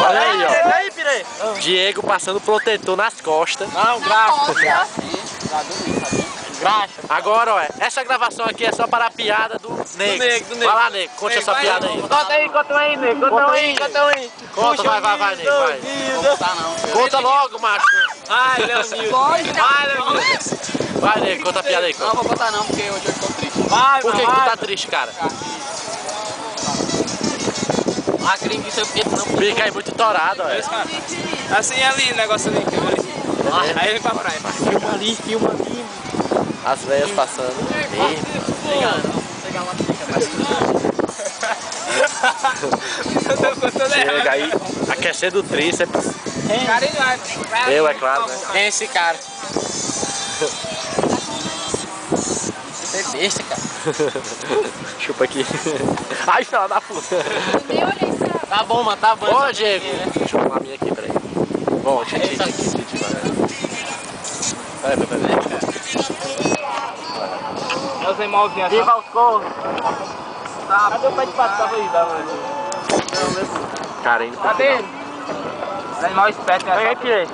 Olha aí, ó. Aí, pirei. Diego passando protetor nas costas. Não, graxa. Graxa. Agora, ó, essa gravação aqui é só para a piada do Nego. Vai lá, Nego, conte essa piada aí. Conta aí, Nego. Conta aí. Conta, vai, Nego, vai. Não vou contar, não. Conta logo, macho. Ai, Leonildo. Vai, Leonildo. Vai, Nego, conta a piada aí. Não vou contar não, porque hoje eu estou triste. Vai, Por que tu tá triste, cara? A gringuiça eu fiquei não. Fica aí muito torado, ó. Assim ali, o negócio ali. Aí ele vai pra praia. Filma ali. As velhas passando. Chega aí, aquecendo o tríceps. Eu, é claro, né? Quem é esse cara? Você é besta, cara. Chupa aqui. Ai, fala da puta. Tá bom, mano, tá bom. Ô, Diego. Deixa eu arrumar a minha aqui, peraí. Bom, titi. Peraí. Meus irmãozinhos. Viva os corros. Cadê o pé de pato que tava aí? Cara, indo pra Cadê ele? Os animais espertos. Vem aqui.